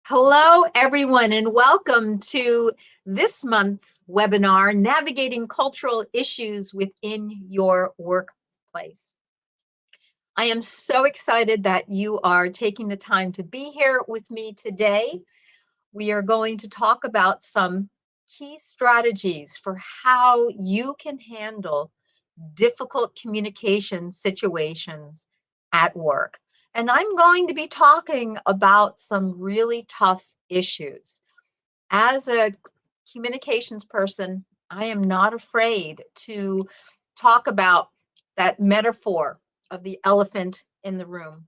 Hello, everyone, and welcome to this month's webinar, Navigating Cultural Issues Within Your Workplace. I am so excited that you are taking the time to be here with me today. We are going to talk about some key strategies for how you can handle difficult communication situations at work. And I'm going to be talking about some really tough issues. As a communications person, I am not afraid to talk about that metaphor of the elephant in the room.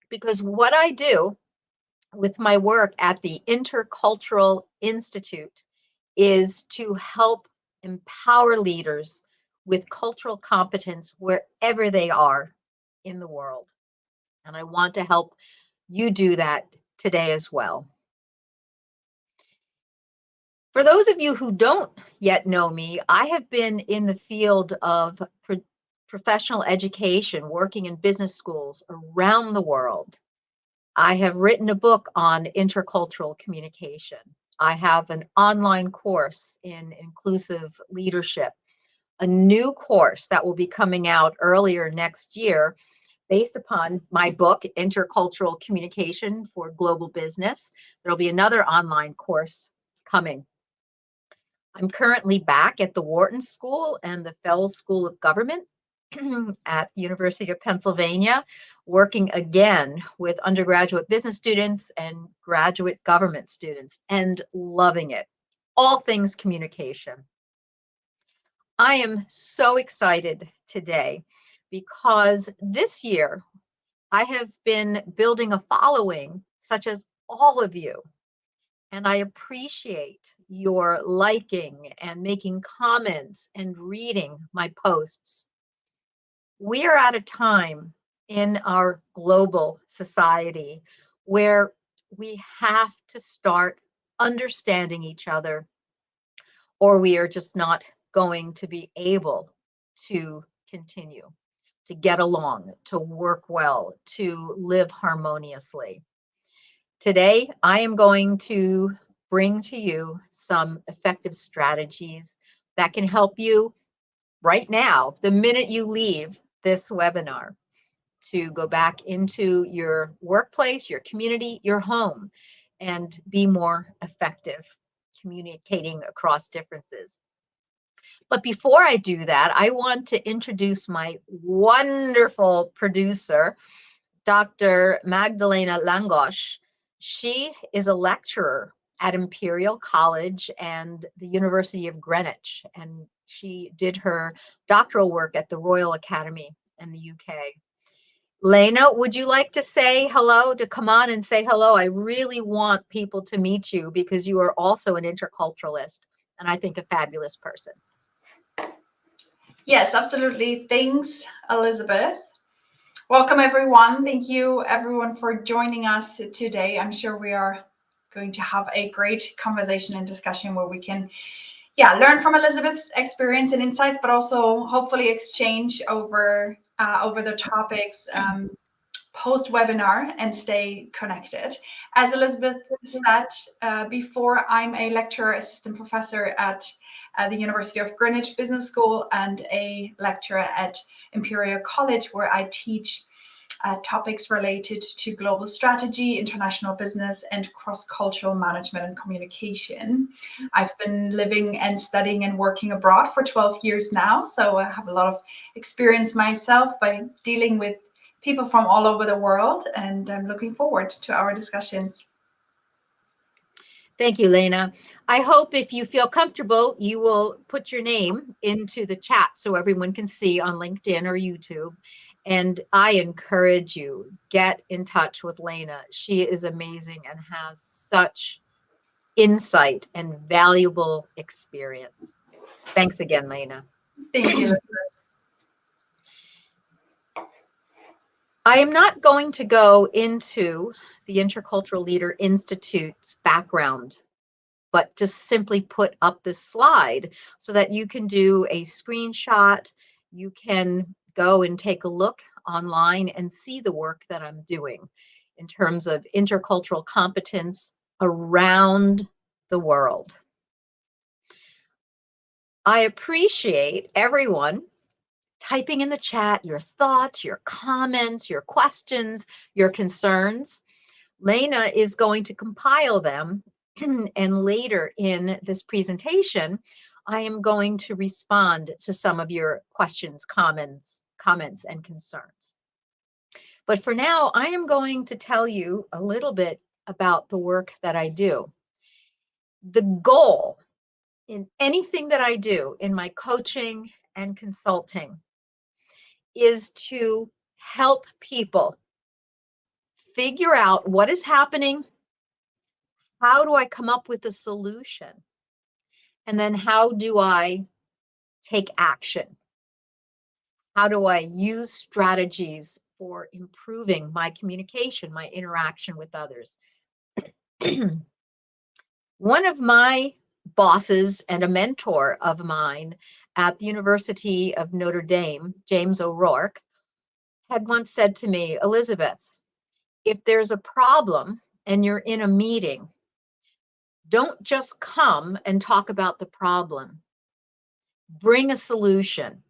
Because what I do with my work at the Intercultural Institute is to help empower leaders with cultural competence wherever they are in the world. And I want to help you do that today as well. For those of you who don't yet know me, I have been in the field of professional education, working in business schools around the world. I have written a book on intercultural communication. I have an online course in inclusive leadership, a new course that will be coming out earlier next year based upon my book, Intercultural Communication for Global Business. There'll be another online course coming. I'm currently back at the Wharton School and the Fels School of Government at the University of Pennsylvania, working again with undergraduate business students and graduate government students and loving it. All things communication. I am so excited today because this year I have been building a following such as all of you. And I appreciate your liking and making comments and reading my posts. We are at a time in our global society where we have to start understanding each other, or we are just not going to be able to continue to get along, to work well, to live harmoniously. Today, I am going to bring to you some effective strategies that can help you right now, the minute you leave this webinar, to go back into your workplace, your community, your home, and be more effective communicating across differences. But before I do that, I want to introduce my wonderful producer, Dr. Magdalena Langosch. She is a lecturer at Imperial College and the University of Greenwich, and she did her doctoral work at the Royal Academy in the UK. Lena, would you like to say hello, to come on and say hello? I really want people to meet you because you are also an interculturalist and I think a fabulous person. Yes, absolutely. Thanks, Elizabeth. Welcome, everyone. Thank you, everyone, for joining us today. I'm sure we are going to have a great conversation and discussion where we can, learn from Elizabeth's experience and insights, but also hopefully exchange over the topics post-webinar and stay connected. As Elizabeth said before, I'm a lecturer assistant professor at the University of Greenwich Business School and a lecturer at Imperial College, where I teach topics related to global strategy, international business, and cross-cultural management and communication. I've been living and studying and working abroad for 12 years now, so I have a lot of experience myself by dealing with people from all over the world, and I'm looking forward to our discussions. Thank you, Lena. I hope if you feel comfortable, you will put your name into the chat so everyone can see on LinkedIn or YouTube. And I encourage you, get in touch with Lena. She is amazing and has such insight and valuable experience. Thanks again, Lena. Thank you. I am not going to go into the Intercultural Leader Institute's background, but just simply put up this slide so that you can do a screenshot. You can go and take a look online and see the work that I'm doing. in terms of intercultural competence around the world. I appreciate everyone typing in the chat your thoughts, your comments, your questions, your concerns. Lena is going to compile them, and later in this presentation, I am going to respond to some of your questions, comments, and concerns. But for now, I am going to tell you a little bit about the work that I do. The goal in anything that I do in my coaching and consulting is to help people figure out what is happening, how do I come up with a solution, and then how do I take action? How do I use strategies for improving my communication, my interaction with others? One of my bosses and a mentor of mine at the University of Notre Dame, James O'Rourke, had once said to me, Elizabeth, if there's a problem and you're in a meeting, don't just come and talk about the problem. Bring a solution.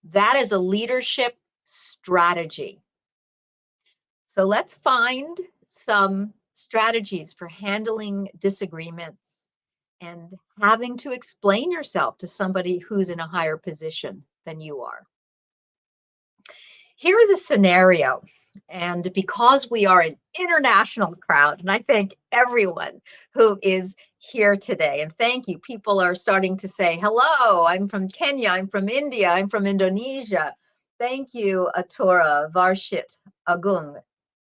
That is a leadership strategy. So let's find some strategies for handling disagreements and having to explain yourself to somebody who's in a higher position than you are. Here is a scenario, and because we are an international crowd, and I thank everyone who is here today, and thank you. People are starting to say, hello, I'm from Kenya, I'm from India, I'm from Indonesia. Thank you, Atura, Varshit, Agung.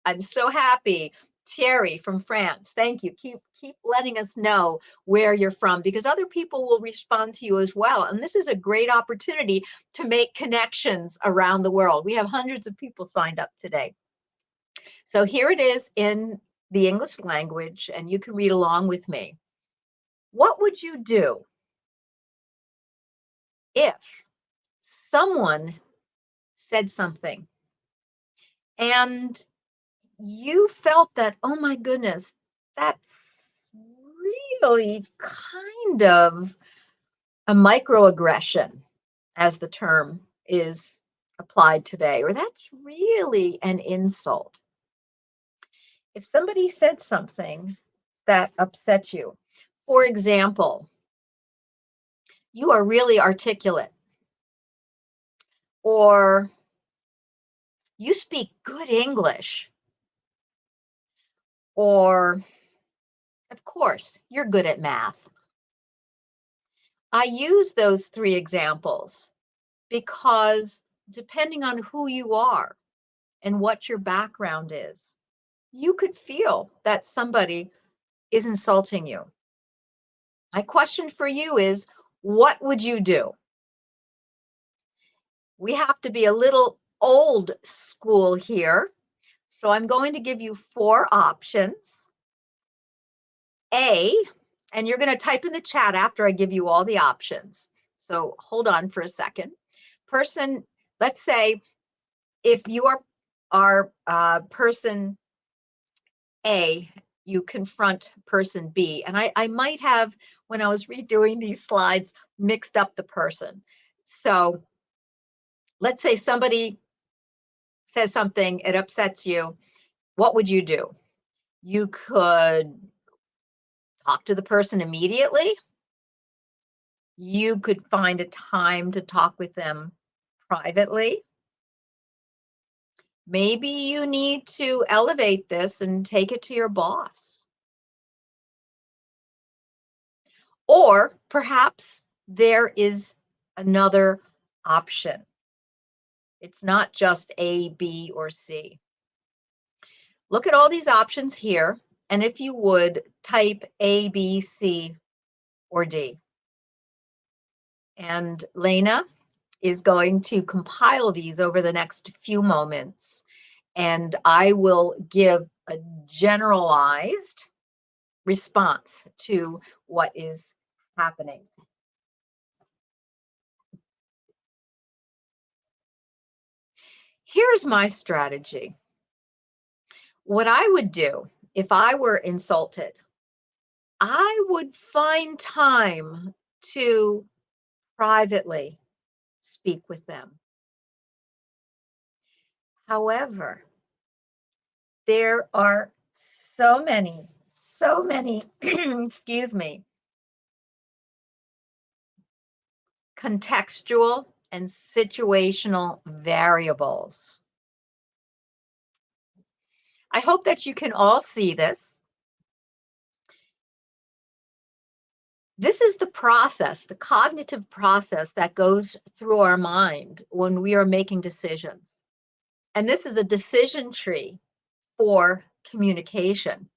I'm so happy. Thierry from France, thank you. Keep letting us know where you're from, because other people will respond to you as well. And this is a great opportunity to make connections around the world. We have hundreds of people signed up today. So here it is in the English language, and you can read along with me. What would you do if someone said something and you felt that, oh my goodness, that's really kind of a microaggression, as the term is applied today, or that's really an insult? If somebody said something that upset you, for example, you are really articulate, or you speak good English, or of course, you're good at math. I use those three examples because depending on who you are and what your background is, you could feel that somebody is insulting you. My question for you is, what would you do? We have to be a little old school here. So I'm going to give you 4 options. A, and you're going to type in the chat after I give you all the options. So hold on for a second. Person, let's say if you are person A, you confront person B. And I might have, when I was redoing these slides, mixed up the person. So let's say somebody says something, it upsets you. What would you do? You could talk to the person immediately. You could find a time to talk with them privately. Maybe you need to elevate this and take it to your boss. Or perhaps there is another option. It's not just A, B, or C. Look at all these options here, and if you would, type A, B, C, or D. And Lena is going to compile these over the next few moments, and I will give a generalized response to what is happening. Here's my strategy. What I would do if I were insulted, I would find time to privately speak with them. However, there are so many, excuse me, contextual and situational variables. I hope that you can all see this. This is the process, the cognitive process that goes through our mind when we are making decisions. And this is a decision tree for communication.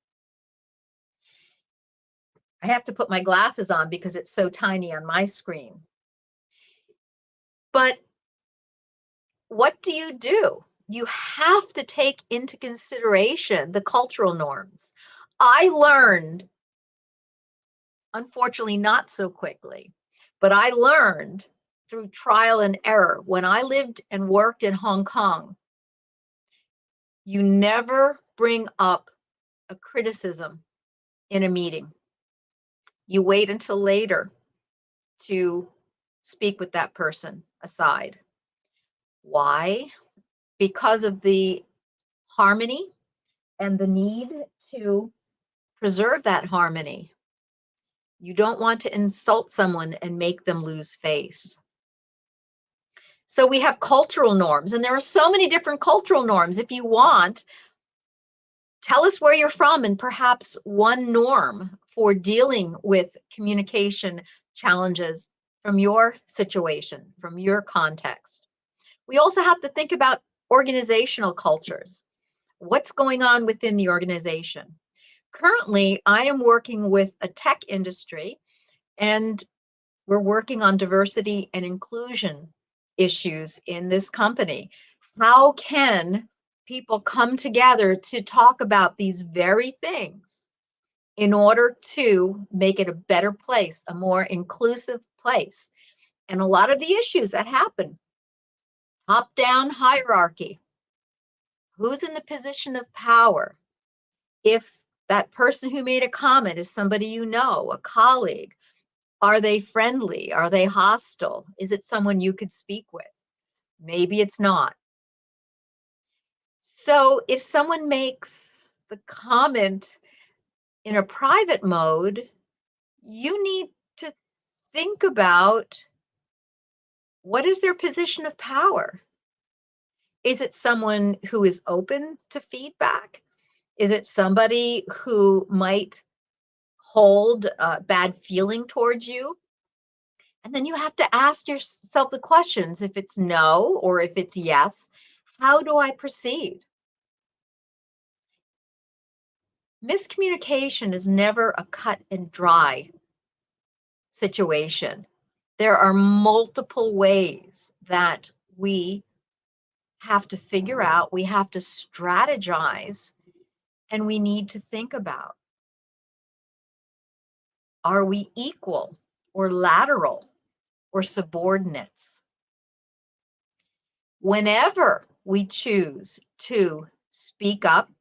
I have to put my glasses on because it's so tiny on my screen. But what do? You have to take into consideration the cultural norms. I learned, unfortunately, not so quickly, but I learned through trial and error when I lived and worked in Hong Kong. You never bring up a criticism in a meeting. You wait until later to speak with that person aside. Why? Because of the harmony and the need to preserve that harmony. You don't want to insult someone and make them lose face. So we have cultural norms, and there are so many different cultural norms. If you want, tell us where you're from and perhaps one norm for dealing with communication challenges from your situation, from your context. We also have to think about organizational cultures. What's going on within the organization? Currently, I am working with a tech industry, and we're working on diversity and inclusion issues in this company. How can people come together to talk about these very things in order to make it a better place, a more inclusive place? And a lot of the issues that happen, top-down hierarchy, who's in the position of power? If that person who made a comment is somebody you know, a colleague, are they friendly? Are they hostile? Is it someone you could speak with? Maybe it's not. So if someone makes the comment in a private mode, you need to think about, what is their position of power? Is it someone who is open to feedback? Is it somebody who might hold a bad feeling towards you? And then you have to ask yourself the questions. If it's no or if it's yes, how do I proceed? Miscommunication is never a cut and dry situation. There are multiple ways that we have to figure out, we have to strategize, and we need to think about, are we equal or lateral or subordinates? Whenever we choose to speak up,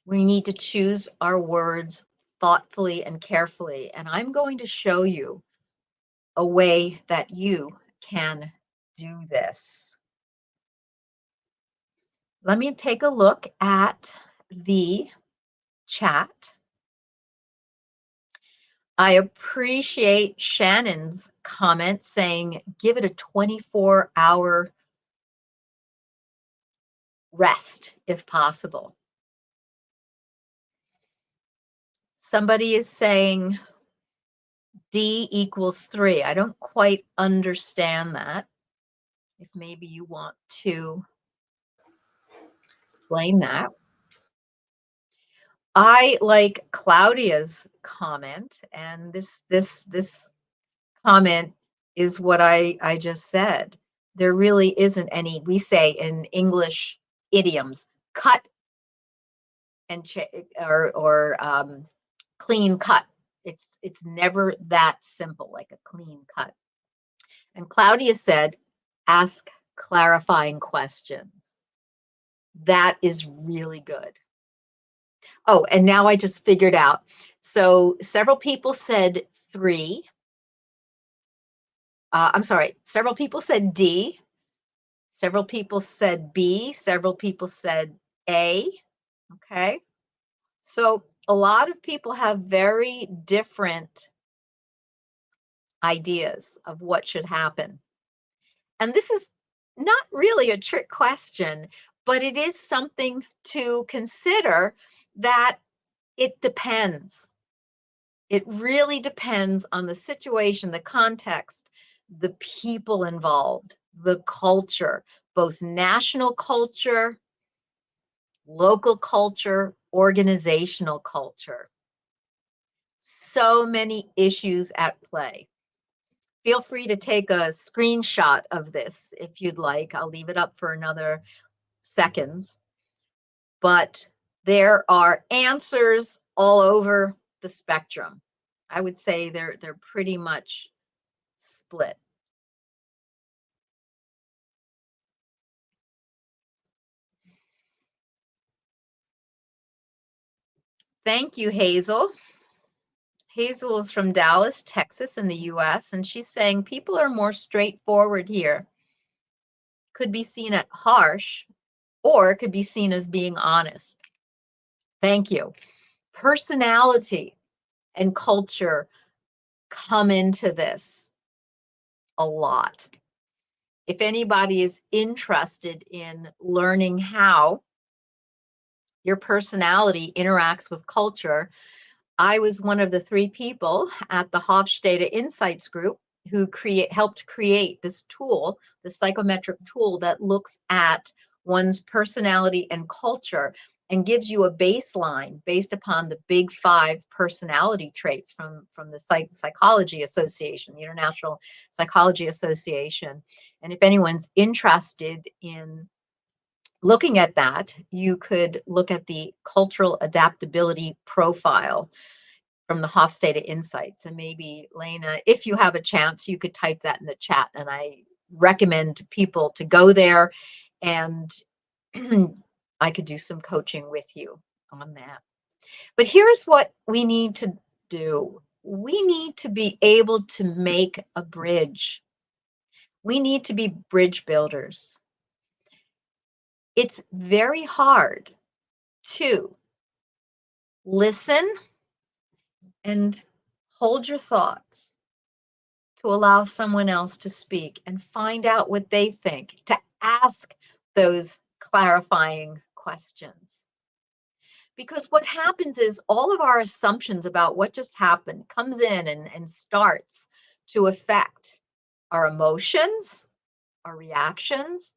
we need to choose our words thoughtfully and carefully. And I'm going to show you a way that you can do this. Let me take a look at the chat. I appreciate Shannon's comment saying, give it a 24-hour rest if possible. Somebody is saying D equals 3. I don't quite understand that. If maybe you want to explain that. I like Claudia's comment, and this comment is what I just said. There really isn't any, we say in English idioms, cut and clean cut. It's never that simple, like a clean cut. And Claudia said, ask clarifying questions. That is really good. Oh, and now I just figured out. So several people said 3. I'm sorry, several people said D. Several people said B. Several people said A. Okay. So a lot of people have very different ideas of what should happen. And this is not really a trick question, but it is something to consider that it depends. It really depends on the situation, the context, the people involved, the culture, both national culture, local culture, organizational culture. So many issues at play. Feel free to take a screenshot of this if you'd like. I'll leave it up for another seconds. But there are answers all over the spectrum. I would say they're pretty much split. Thank you, Hazel. Hazel is from Dallas, Texas, in the US, and she's saying people are more straightforward here. Could be seen as harsh, or it could be seen as being honest. Thank you. Personality and culture come into this a lot. If anybody is interested in learning how your personality interacts with culture, I was one of the 3 people at the Hofstede Insights Group who helped create this tool, the psychometric tool that looks at one's personality and culture and gives you a baseline based upon the big 5 personality traits from the Psychology Association, the International Psychology Association. And if anyone's interested in looking at that, you could look at the cultural adaptability profile from the Hofstede Insights. And maybe, Lena, if you have a chance, you could type that in the chat. And I recommend people to go there, and I could do some coaching with you on that. But here's what we need to do. We need to be able to make a bridge. We need to be bridge builders. It's very hard to listen and hold your thoughts, to allow someone else to speak and find out what they think, to ask those clarifying questions. Because what happens is all of our assumptions about what just happened comes in and starts to affect our emotions, our reactions.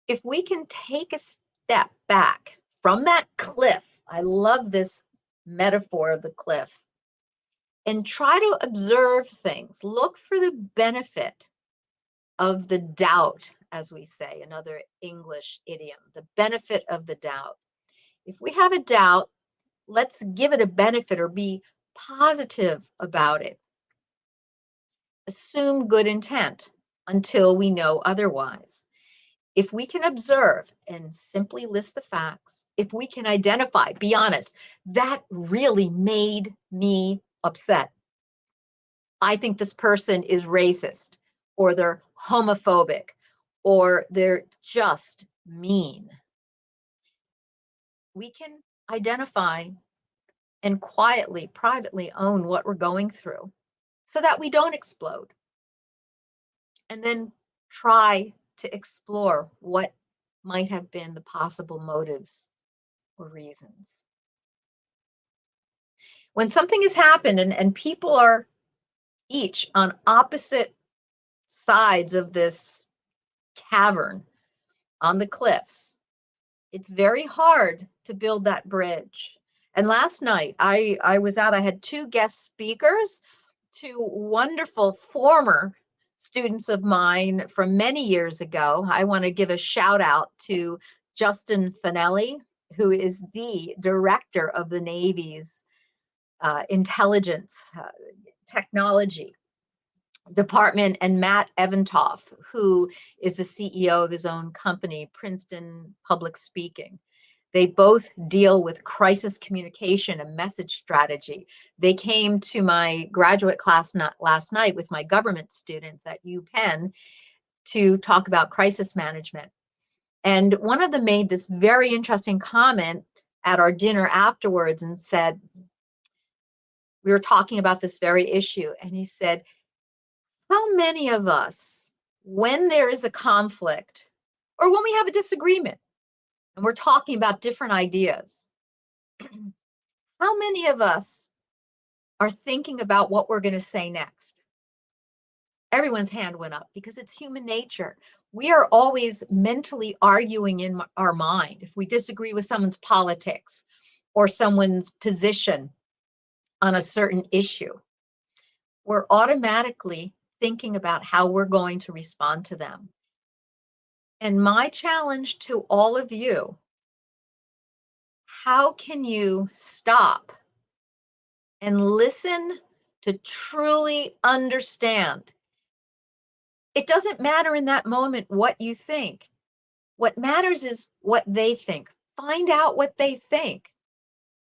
If we can take a step back from that cliff, I love this metaphor of the cliff, and try to observe things. Look for the benefit of the doubt, as we say, another English idiom, the benefit of the doubt. If we have a doubt, let's give it a benefit or be positive about it. Assume good intent until we know otherwise. If we can observe and simply list the facts, if we can identify, be honest, that really made me upset. I think this person is racist, or they're homophobic, or they're just mean. We can identify and quietly, privately own what we're going through so that we don't explode. And then try to explore what might have been the possible motives or reasons. When something has happened and people are each on opposite sides of this cavern on the cliffs, it's very hard to build that bridge. And last night I was out, I had 2 guest speakers, 2 wonderful former students of mine from many years ago. I want to give a shout out to Justin Finelli, who is the director of the Navy's intelligence technology department, and Matt Eventoff, who is the CEO of his own company, Princeton Public Speaking. They both deal with crisis communication and message strategy. They came to my graduate class last night with my government students at UPenn to talk about crisis management. And one of them made this very interesting comment at our dinner afterwards and said, we were talking about this very issue. And he said, how many of us, when there is a conflict or when we have a disagreement and we're talking about different ideas, how many of us are thinking about what we're going to say next? Everyone's hand went up because it's human nature. We are always mentally arguing in our mind. If we disagree with someone's politics or someone's position on a certain issue, we're automatically thinking about how we're going to respond to them. And my challenge to all of you, how can you stop and listen to truly understand? It doesn't matter in that moment what you think. What matters is what they think. Find out what they think.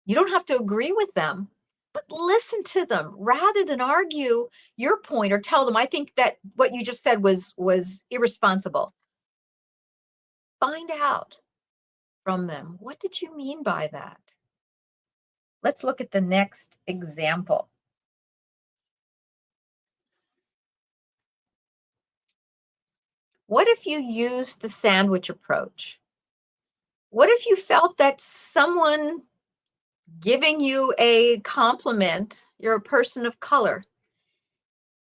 You don't have to agree with them, but listen to them rather than argue your point or tell them, I think that what you just said was irresponsible. Find out from them, what did you mean by that? Let's look at the next example. What if you used the sandwich approach? What if you felt that someone giving you a compliment, you're a person of color,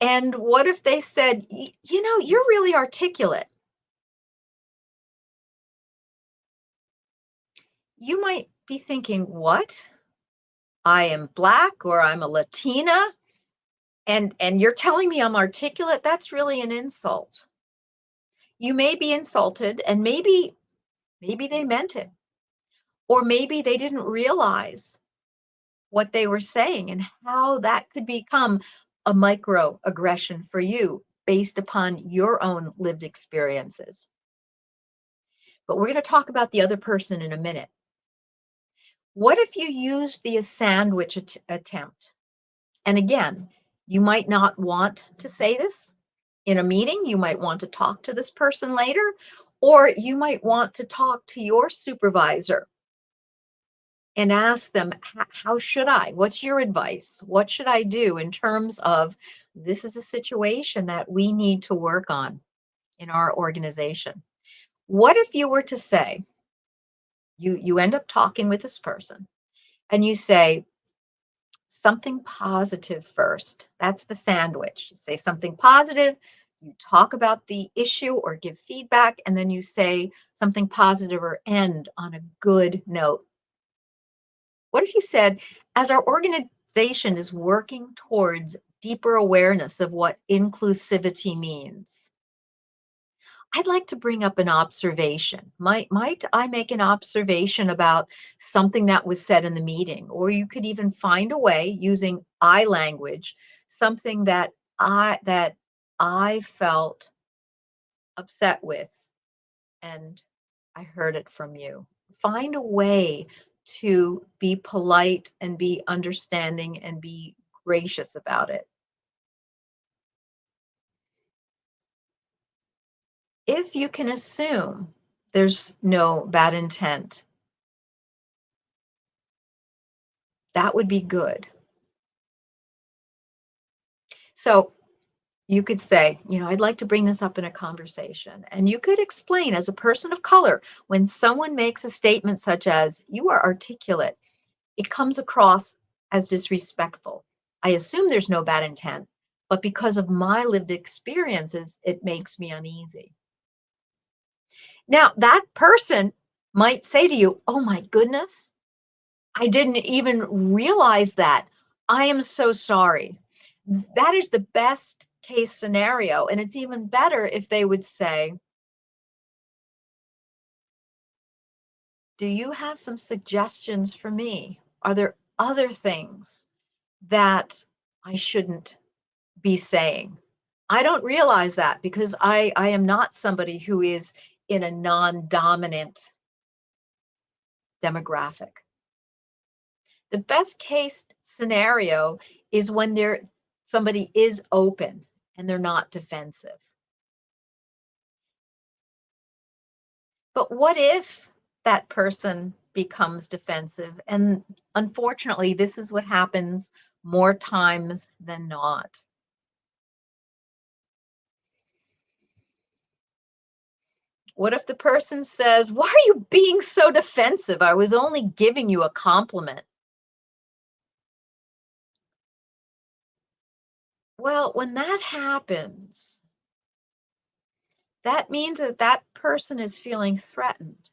and what if they said, you know, you're really articulate? You might be thinking, what? I am Black or I'm a Latina, and you're telling me I'm articulate? That's really an insult. You may be insulted, and maybe they meant it, or maybe they didn't realize what they were saying and how that could become a microaggression for you based upon your own lived experiences. But we're going to talk about the other person in a minute. What if you used the sandwich attempt? And again, you might not want to say this in a meeting. You might want to talk to this person later, or you might want to talk to your supervisor and ask them, how should I? What's your advice? What should I do in terms of this is a situation that we need to work on in our organization? What if you were to say, you end up talking with this person and you say something positive first? That's the sandwich. You say something positive, you talk about the issue or give feedback, and then you say something positive or end on a good note. What if you said, as our organization is working towards deeper awareness of what inclusivity means, I'd like to bring up an observation. Might I make an observation about something that was said in the meeting? Or you could even find a way using I language, something that I felt upset with, and I heard it from you. Find a way to be polite and be understanding and be gracious about it. If you can assume there's no bad intent, that would be good. So you could say, I'd like to bring this up in a conversation. And you could explain, as a person of color, when someone makes a statement such as, you are articulate, it comes across as disrespectful. I assume there's no bad intent, but because of my lived experiences, it makes me uneasy. Now, that person might say to you, oh my goodness, I didn't even realize that. I am so sorry. That is the best case scenario. And it's even better if they would say, do you have some suggestions for me? Are there other things that I shouldn't be saying? I don't realize that because I am not somebody who is in a non-dominant demographic. The best case scenario is when somebody is open and they're not defensive. But what if that person becomes defensive? And unfortunately, this is what happens more times than not. What if the person says, "Why are you being so defensive? I was only giving you a compliment." Well, when that happens, that means that that person is feeling threatened.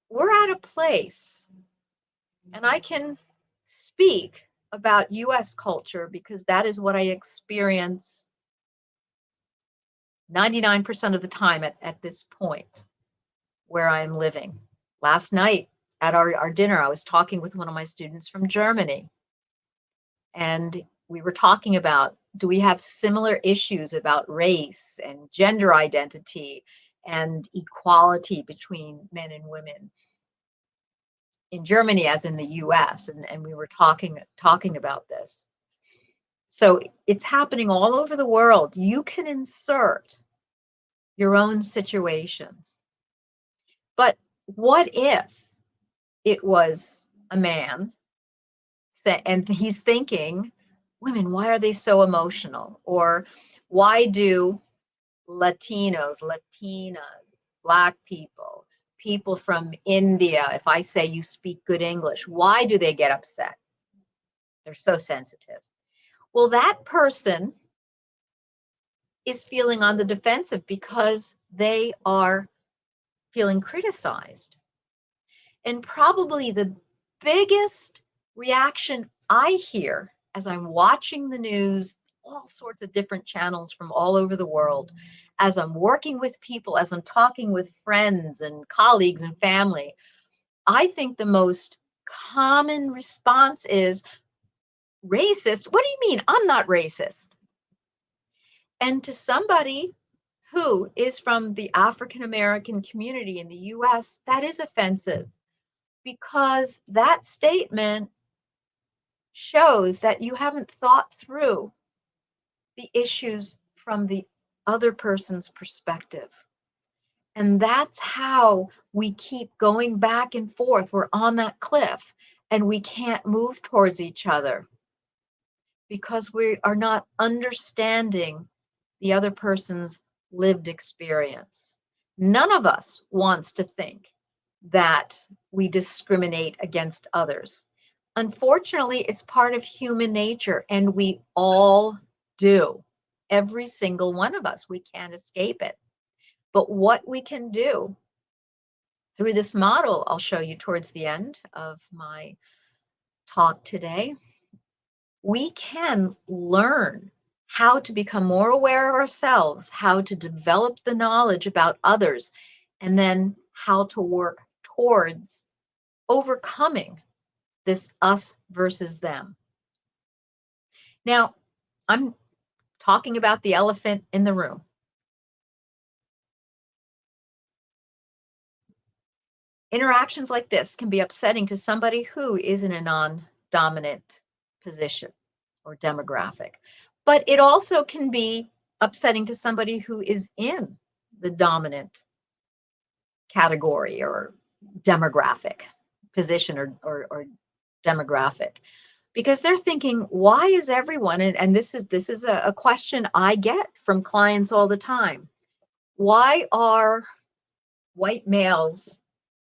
We're at a place, and I can speak about US culture because that is what I experience 99% of the time at this point where I'm living. Last night at our dinner, I was talking with one of my students from Germany, and we were talking about, do we have similar issues about race and gender identity and equality between men and women in Germany as in the US? And we were talking about this. So it's happening all over the world. You can insert your own situations. But what if it was a man and he's thinking, women, why are they so emotional? Or why do Latinos, Latinas, Black people, people from India, if I say you speak good English, why do they get upset? They're so sensitive. Well, that person is feeling on the defensive because they are feeling criticized. And probably the biggest reaction I hear as I'm watching the news, all sorts of different channels from all over the world, as I'm working with people, as I'm talking with friends and colleagues and family, I think the most common response is racist. What do you mean? I'm not racist. And to somebody who is from the African American community in the US, that is offensive because that statement shows that you haven't thought through the issues from the other person's perspective. And that's how we keep going back and forth. We're on that cliff and we can't move towards each other because we are not understanding the other person's lived experience. None of us wants to think that we discriminate against others. Unfortunately, it's part of human nature, and we all do. Every single one of us, we can't escape it. But what we can do through this model, I'll show you towards the end of my talk today, we can learn how to become more aware of ourselves, how to develop the knowledge about others, and then how to work towards overcoming this us versus them. Now, I'm talking about the elephant in the room. Interactions like this can be upsetting to somebody who is in a non-dominant position or demographic, but it also can be upsetting to somebody who is in the dominant category or demographic position or demographic, because they're thinking, why is everyone, and this is a question I get from clients all the time, why are white males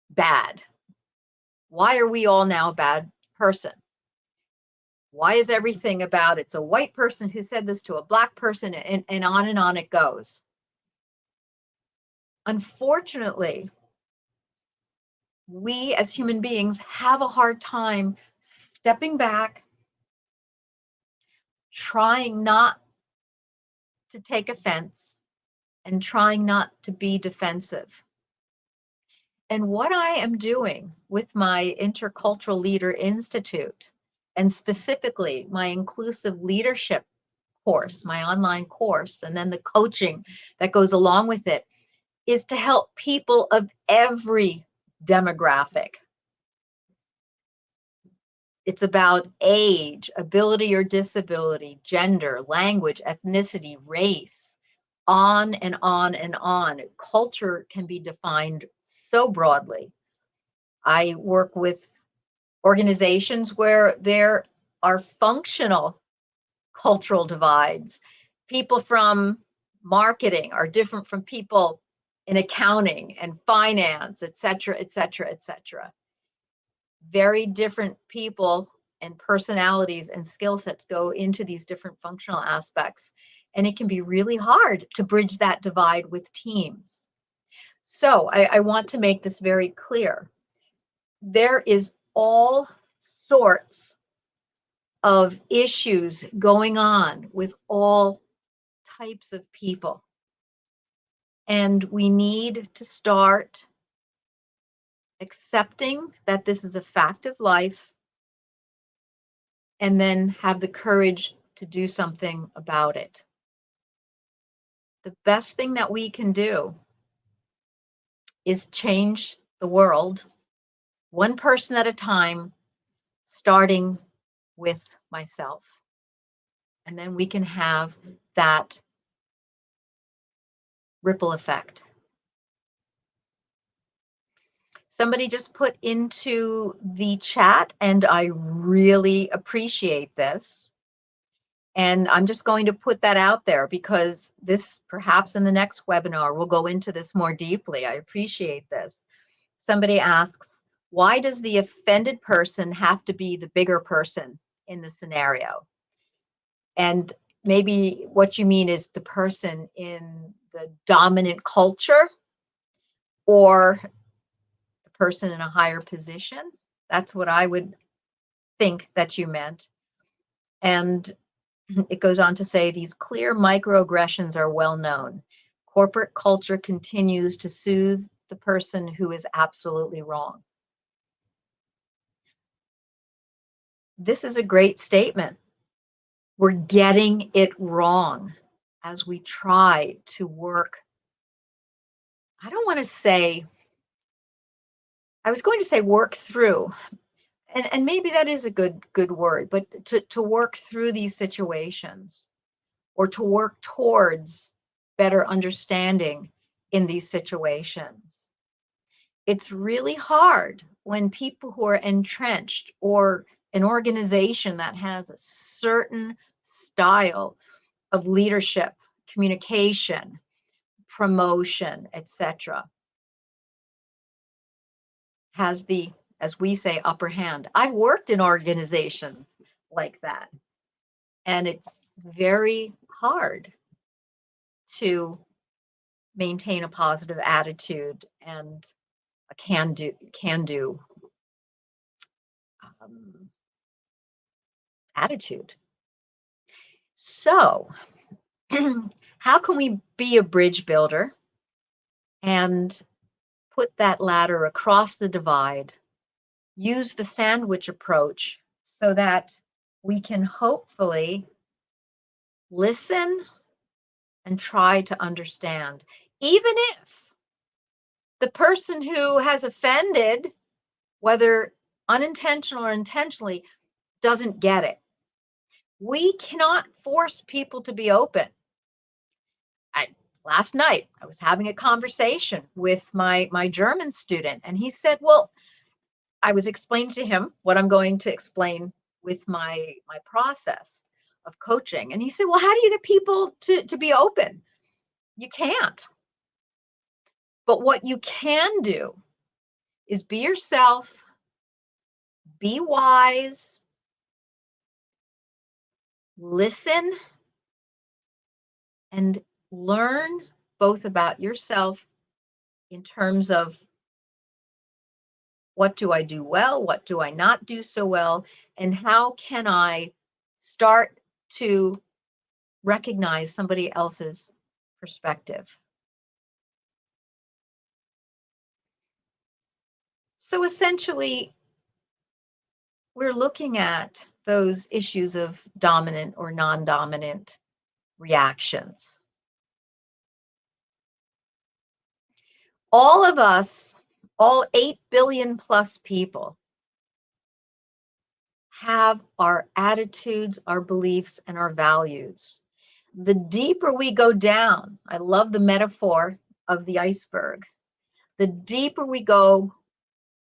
bad? Why are we all now a bad person? Why is everything about it's a white person who said this to a black person, and on it goes? Unfortunately, we as human beings have a hard time stepping back, trying not to take offense, and trying not to be defensive. And what I am doing with my Intercultural Leader Institute, and specifically my inclusive leadership course, my online course, and then the coaching that goes along with it, is to help people of every demographic. It's about age, ability or disability, gender, language, ethnicity, race, on and on and on. Culture can be defined so broadly. I work with organizations where there are functional cultural divides. People from marketing are different from people in accounting and finance, et cetera, et cetera, et cetera. Very different people and personalities and skill sets go into these different functional aspects. And it can be really hard to bridge that divide with teams. So I want to make this very clear. There is all sorts of issues going on with all types of people. And we need to start accepting that this is a fact of life and then have the courage to do something about it. The best thing that we can do is change the world one person at a time, starting with myself. And then we can have that ripple effect. Somebody just put into the chat, and I really appreciate this. And I'm just going to put that out there because this, perhaps in the next webinar, we'll go into this more deeply. I appreciate this. Somebody asks, why does the offended person have to be the bigger person in the scenario? And maybe what you mean is the person in the dominant culture or the person in a higher position. That's what I would think that you meant. And it goes on to say these clear microaggressions are well known. Corporate culture continues to soothe the person who is absolutely wrong. This is a great statement. We're getting it wrong as we try to work. I don't want to say, I was going to say work through, and maybe that is a good word, but to work through these situations or to work towards better understanding in these situations. It's really hard when people who are entrenched or an organization that has a certain style of leadership, communication, promotion, etc., has the, as we say, upper hand. I've worked in organizations like that, and it's very hard to maintain a positive attitude and a can-do attitude. So, how can we be a bridge builder and put that ladder across the divide, use the sandwich approach so that we can hopefully listen and try to understand, even if the person who has offended, whether unintentional or intentionally, doesn't get it. We cannot force people to be open. Last night, I was having a conversation with my German student, and he said, well, I was explaining to him what I'm going to explain with my process of coaching. And he said, well, how do you get people to be open? You can't. But what you can do is be yourself, be wise, listen, and learn both about yourself in terms of what do I do well, what do I not do so well, and how can I start to recognize somebody else's perspective. So essentially, we're looking at those issues of dominant or non-dominant reactions. All of us, all 8 billion plus people, have our attitudes, our beliefs, and our values. The deeper we go down, I love the metaphor of the iceberg. The deeper we go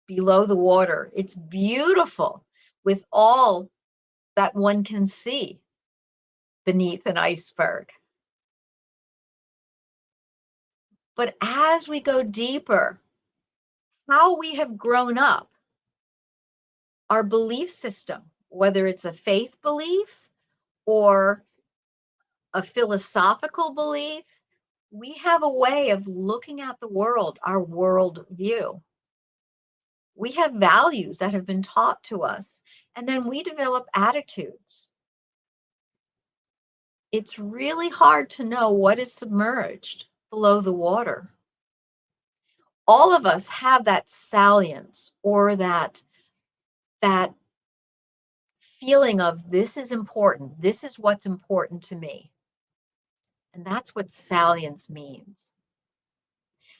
below the water, it's beautiful with all that one can see beneath an iceberg. But as we go deeper, how we have grown up, our belief system, whether it's a faith belief or a philosophical belief, we have a way of looking at the world, our world view. We have values that have been taught to us, and then we develop attitudes. It's really hard to know what is submerged below the water. All of us have that salience or that feeling of this is important. This is what's important to me. And that's what salience means.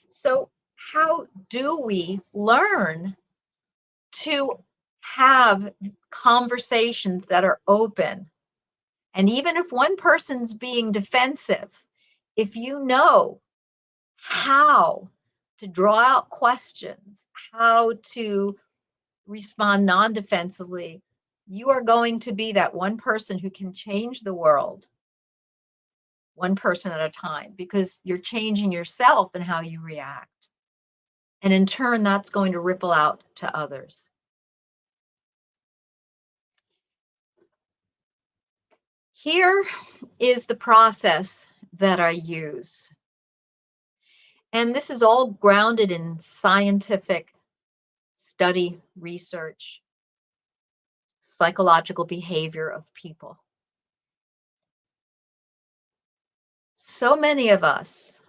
So how do we learn to have conversations that are open? And even if one person's being defensive, if you know how to draw out questions, how to respond non-defensively, you are going to be that one person who can change the world, one person at a time, because you're changing yourself and how you react. And in turn, that's going to ripple out to others. Here is the process that I use. And this is all grounded in scientific study, research, psychological behavior of people. So many of us,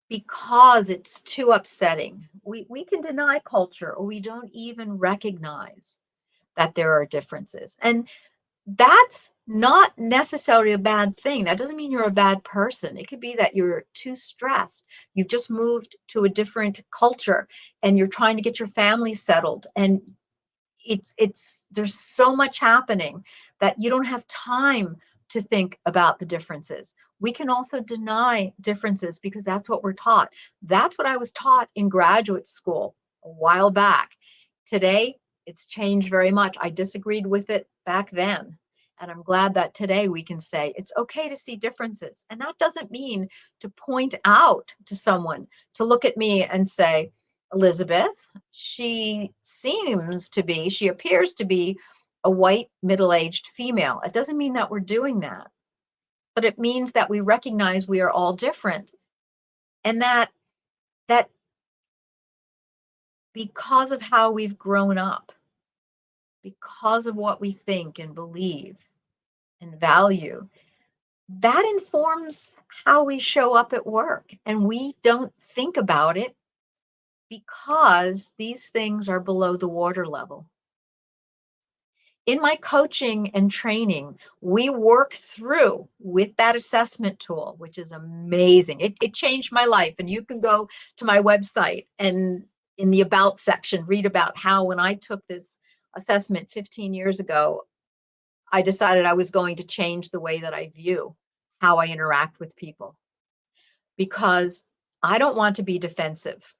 because it's too upsetting, we can deny culture, or we don't even recognize that there are differences. And that's not necessarily a bad thing. That doesn't mean you're a bad person. It could be that you're too stressed. You've just moved to a different culture and you're trying to get your family settled, and there's so much happening that you don't have time to think about the differences. We can also deny differences because that's what we're taught. That's what I was taught in graduate school a while back. Today, it's changed very much. I disagreed with it back then. And I'm glad that today we can say it's okay to see differences. And that doesn't mean to point out to someone, to look at me and say, Elizabeth, she appears to be a white middle-aged female. It doesn't mean that we're doing that, but it means that we recognize we are all different, and that because of how we've grown up, because of what we think and believe and value, that informs how we show up at work. And we don't think about it because these things are below the water level. In my coaching and training, we work through with that assessment tool, which is amazing. It changed my life. And you can go to my website and in the About section, read about how when I took this assessment 15 years ago, I decided I was going to change the way that I view how I interact with people, because I don't want to be defensive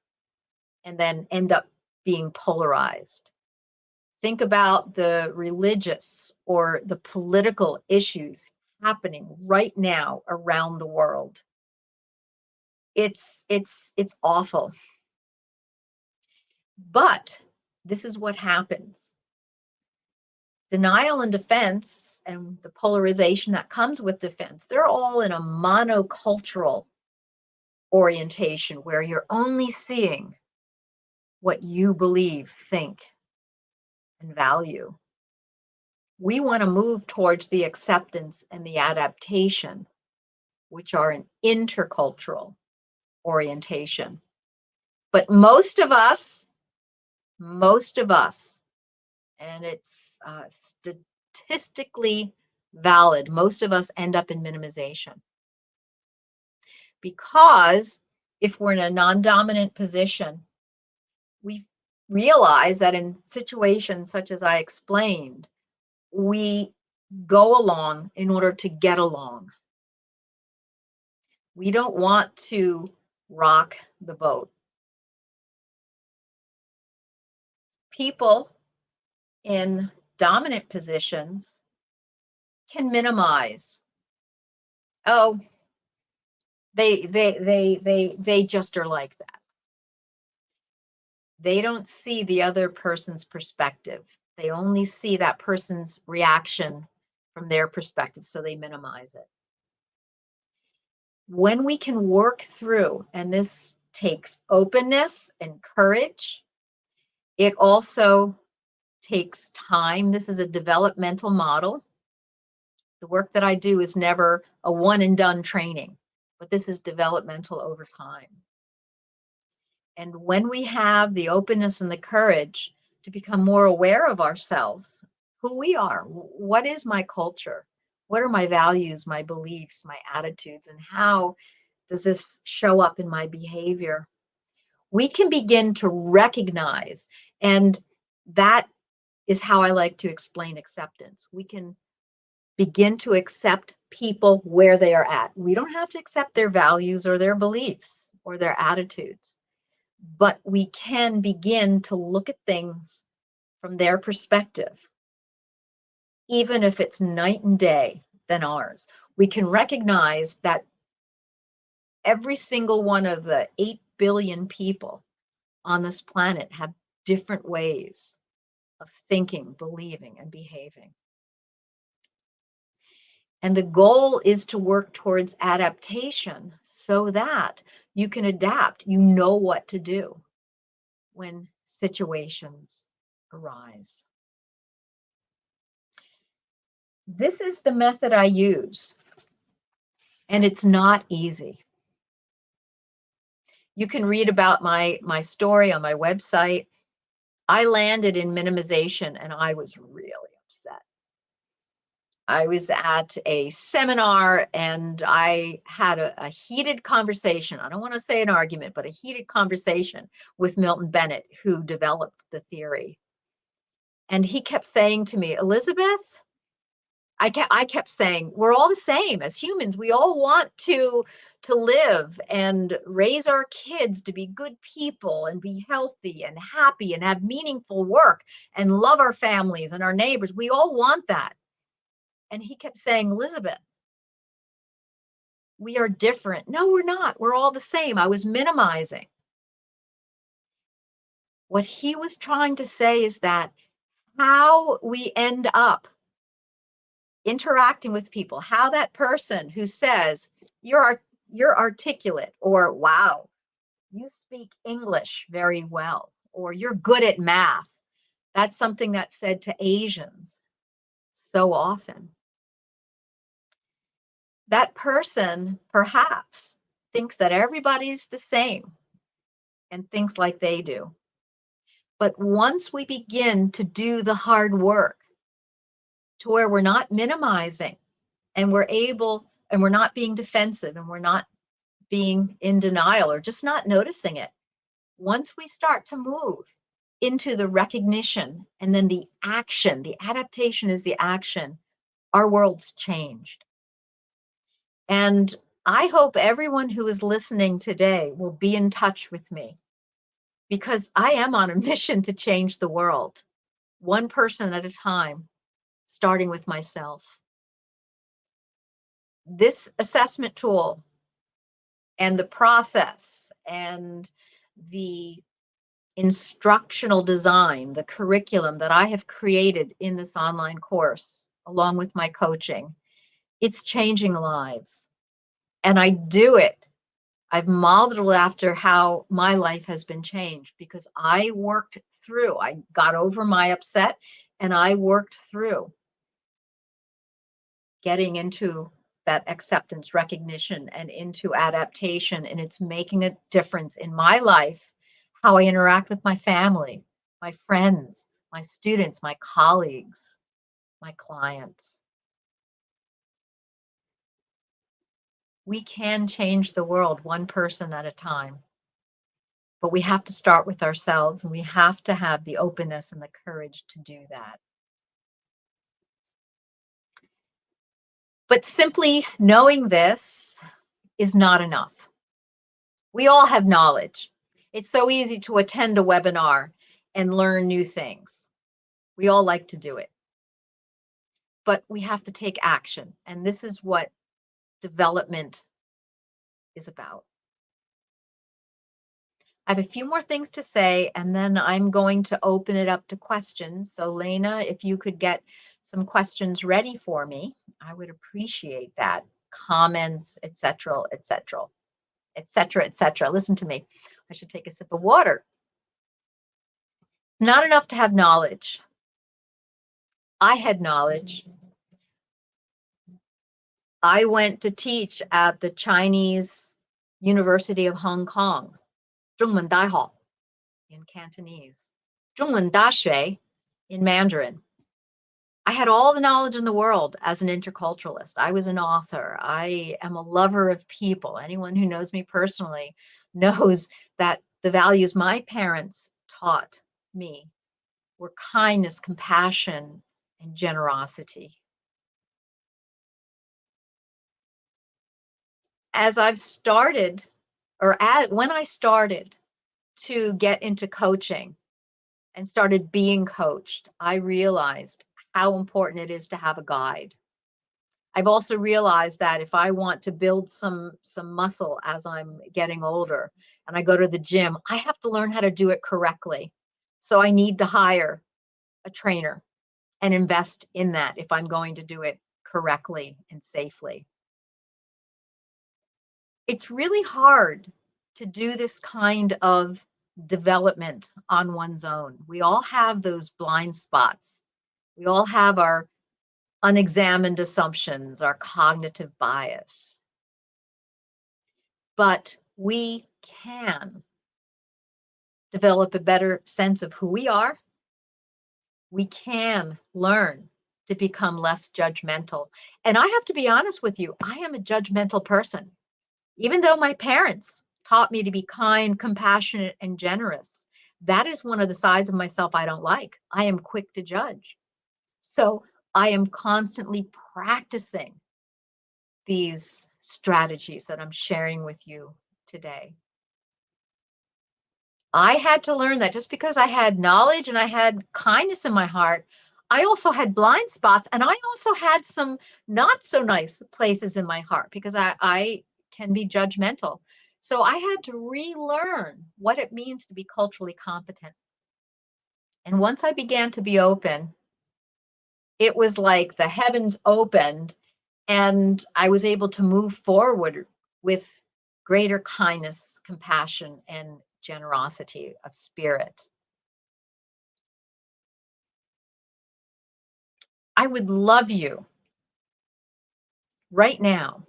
and then end up being polarized. Think about the religious or the political issues happening right now around the world. It's awful. But this is what happens. Denial and defense and the polarization that comes with defense, they're all in a monocultural orientation where you're only seeing what you believe, think, and value. We want to move towards the acceptance and the adaptation, which are an intercultural orientation. But most of us, and it's statistically valid. Most of us end up in minimization because if we're in a non-dominant position, we realize that in situations such as I explained, we go along in order to get along. We don't want to rock the boat. People in dominant positions can minimize. Oh, they just are like that. They don't see the other person's perspective. They only see that person's reaction from their perspective, so they minimize it. When we can work through, and this takes openness and courage, it also takes time. This is a developmental model. The work that I do is never a one and done training, but this is developmental over time. And when we have the openness and the courage to become more aware of ourselves, who we are, what is my culture, what are my values, my beliefs, my attitudes, and how does this show up in my behavior, we can begin to recognize, and that is how I like to explain acceptance. We can begin to accept people where they are at. We don't have to accept their values or their beliefs or their attitudes, but we can begin to look at things from their perspective, even if it's night and day than ours. We can recognize that every single one of the 8 billion people on this planet have different ways of thinking, believing, and behaving. And the goal is to work towards adaptation so that you can adapt. You know what to do when situations arise. This is the method I use, and it's not easy. You can read about my story on my website. I landed in minimization and I was really upset. I was at a seminar and I had a heated conversation. I don't want to say an argument, but a heated conversation with Milton Bennett, who developed the theory. And he kept saying to me, Elizabeth, I kept saying, we're all the same as humans. We all want to live and raise our kids to be good people and be healthy and happy and have meaningful work and love our families and our neighbors. We all want that. And he kept saying, Elizabeth, we are different. No, we're not. We're all the same. I was minimizing. What he was trying to say is that how we end up interacting with people, how that person who says, you're articulate, or wow, you speak English very well, or you're good at math. That's something that's said to Asians so often. That person perhaps thinks that everybody's the same and thinks like they do. But once we begin to do the hard work to where we're not minimizing and we're not being defensive and we're not being in denial or just not noticing it, once we start to move into the recognition and then the action, the adaptation is the action, our world's changed. And I hope everyone who is listening today will be in touch with me, because I am on a mission to change the world, one person at a time, starting with myself. This assessment tool and the process and the instructional design, the curriculum that I have created in this online course, along with my coaching, it's changing lives. And I do it. I've modeled it after how my life has been changed, because I got over my upset and I worked through getting into that acceptance, recognition, and into adaptation. And it's making a difference in my life, how I interact with my family, my friends, my students, my colleagues, my clients. We can change the world one person at a time. But we have to start with ourselves, and we have to have the openness and the courage to do that. But simply knowing this is not enough. We all have knowledge. It's so easy to attend a webinar and learn new things. We all like to do it. But we have to take action. And this is what development is about. I have a few more things to say, and then I'm going to open it up to questions. So Lena, if you could get some questions ready for me, I would appreciate that. Comments, etc., etc., etc., etc. Listen to me. I should take a sip of water. Not enough to have knowledge. I had knowledge. I went to teach at the Chinese University of Hong Kong, 中文大学 in Cantonese, 中文大学 in Mandarin. I had all the knowledge in the world as an interculturalist. I was an author. I am a lover of people. Anyone who knows me personally knows that the values my parents taught me were kindness, compassion, and generosity. As I've started, when I started to get into coaching and started being coached, I realized how important it is to have a guide. I've also realized that if I want to build some muscle as I'm getting older and I go to the gym, I have to learn how to do it correctly. So I need to hire a trainer and invest in that if I'm going to do it correctly and safely. It's really hard to do this kind of development on one's own. We all have those blind spots. We all have our unexamined assumptions, our cognitive bias. But we can develop a better sense of who we are. We can learn to become less judgmental. And I have to be honest with you, I am a judgmental person. Even though my parents taught me to be kind, compassionate, and generous, that is one of the sides of myself I don't like. I am quick to judge. So I am constantly practicing these strategies that I'm sharing with you today. I had to learn that just because I had knowledge and I had kindness in my heart, I also had blind spots, and I also had some not so nice places in my heart because I can be judgmental. So I had to relearn what it means to be culturally competent. And once I began to be open, it was like the heavens opened and I was able to move forward with greater kindness, compassion, and generosity of spirit. I would love you right now,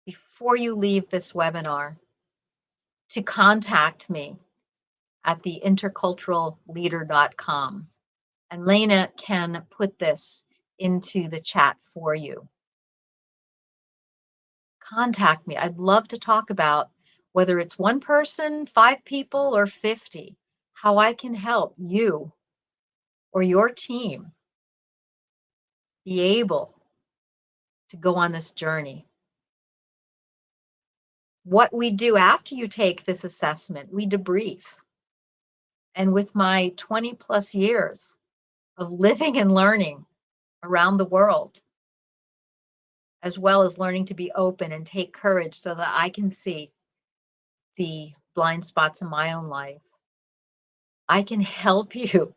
before you leave this webinar, to contact me at theinterculturalleader.com. And Lena can put this into the chat for you. Contact me. I'd love to talk about whether it's one person, 5 people, or 50, how I can help you or your team be able to go on this journey. What we do after you take this assessment, we debrief. And with my 20 plus years of living and learning around the world, as well as learning to be open and take courage so that I can see the blind spots in my own life, I can help you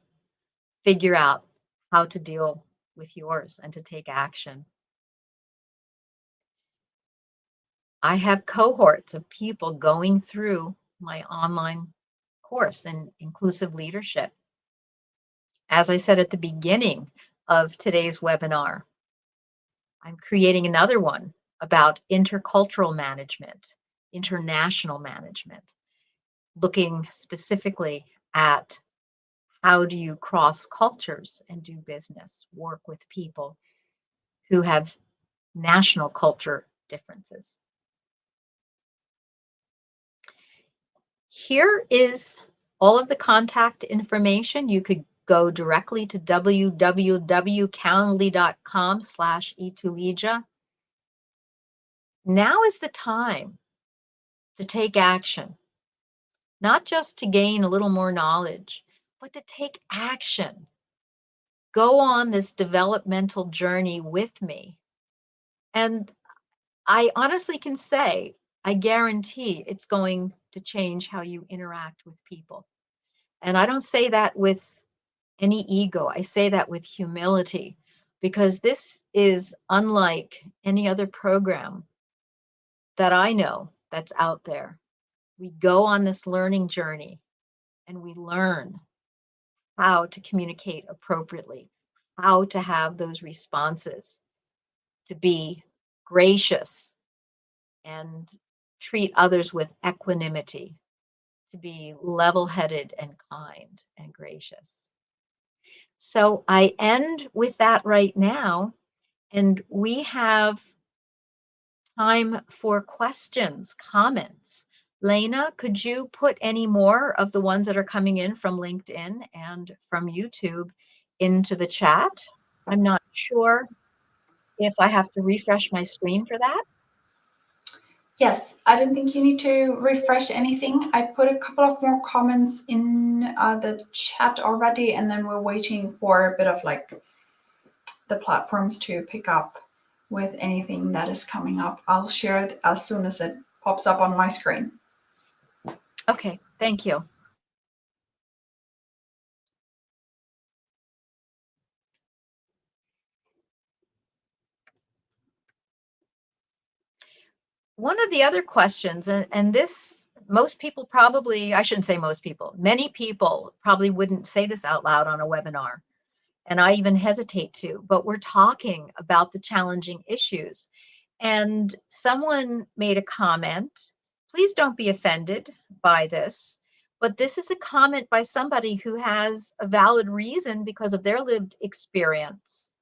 figure out how to deal with yours and to take action. I have cohorts of people going through my online course in inclusive leadership. As I said at the beginning of today's webinar, I'm creating another one about intercultural management, international management, looking specifically at how do you cross cultures and do business, work with people who have national culture differences. Here is all of the contact information. You could go directly to www.calendly.com/eTulegia. Now is the time to take action, not just to gain a little more knowledge, but to take action. Go on this developmental journey with me. And I honestly can say, I guarantee it's going to change how you interact with people. And I don't say that with any ego. I say that with humility, because this is unlike any other program that I know that's out there. We go on this learning journey and we learn how to communicate appropriately, how to have those responses, to be gracious and treat others with equanimity, to be level headed and kind and gracious. So I end with that right now, and we have time for questions, comments. Lena, could you put any more of the ones that are coming in from LinkedIn and from YouTube into the chat? I'm not sure if I have to refresh my screen for that. Yes, I don't think you need to refresh anything. I put a couple of more comments in the chat already, and then we're waiting for a bit of like the platforms to pick up with anything that is coming up. I'll share it as soon as it pops up on my screen. Okay, thank you. One of the other questions, and this, most people probably, I shouldn't say most people, many people probably wouldn't say this out loud on a webinar, and I even hesitate to, but we're talking about the challenging issues. And someone made a comment. Please don't be offended by this, but this is a comment by somebody who has a valid reason because of their lived experience.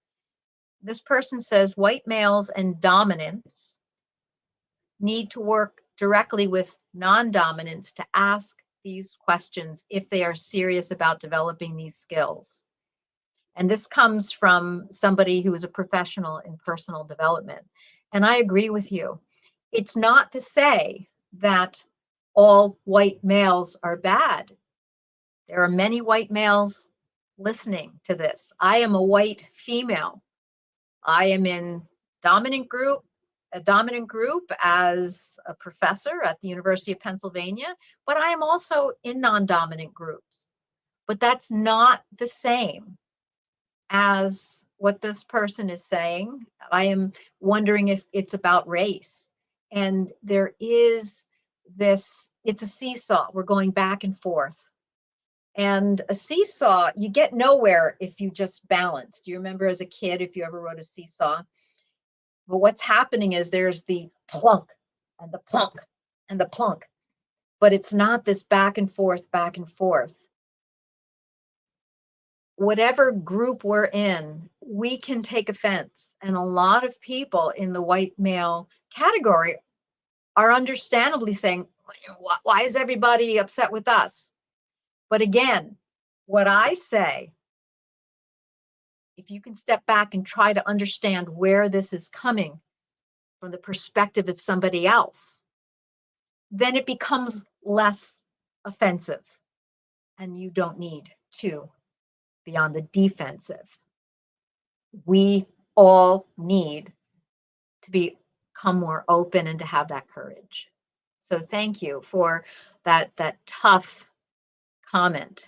This person says white males and dominance need to work directly with non-dominants to ask these questions if they are serious about developing these skills. And this comes from somebody who is a professional in personal development. And I agree with you. It's not to say that all white males are bad. There are many white males listening to this. I am a white female. I am in a dominant group as a professor at the University of Pennsylvania, but I am also in non-dominant groups. But that's not the same as what this person is saying. I am wondering if it's about race. And there is this, it's a seesaw. We're going back and forth. And a seesaw, you get nowhere if you just balance. Do you remember as a kid, if you ever rode a seesaw? But what's happening is there's the plunk and the plunk and the plunk, but it's not this back and forth, back and forth. Whatever group we're in, we can take offense. And a lot of people in the white male category are understandably saying, why is everybody upset with us? But again, what I say, if you can step back and try to understand where this is coming from the perspective of somebody else, then it becomes less offensive and you don't need to be on the defensive. We all need to become more open and to have that courage. So thank you for that tough comment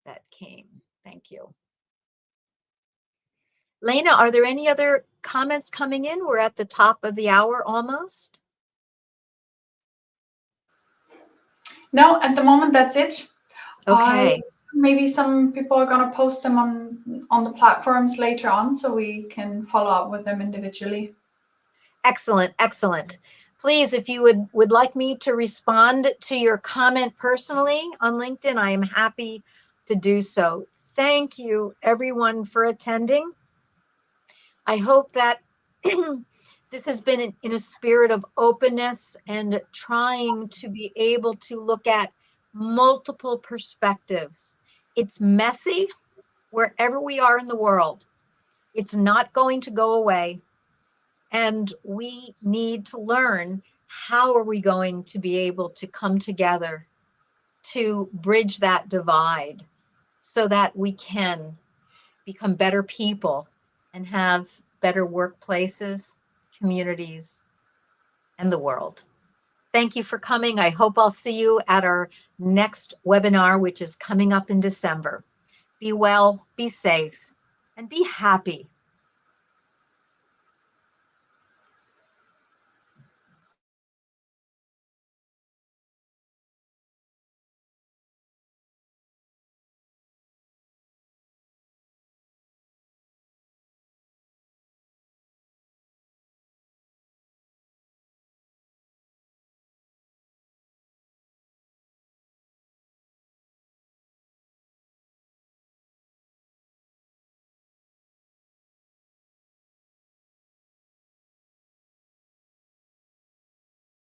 that came. Thank you. Lena, are there any other comments coming in? We're at the top of the hour almost. No, at the moment that's it. Okay. Maybe some people are going to post them on the platforms later on, so we can follow up with them individually. Excellent, excellent. Please, if you would like me to respond to your comment personally on LinkedIn, I am happy to do so. Thank you, everyone, for attending. I hope that This has been in a spirit of openness and trying to be able to look at multiple perspectives. It's messy wherever we are in the world. It's not going to go away. And we need to learn, how are we going to be able to come together to bridge that divide so that we can become better people and have better workplaces, communities, and the world. Thank you for coming. I hope I'll see you at our next webinar, which is coming up in December. Be well, be safe, and be happy.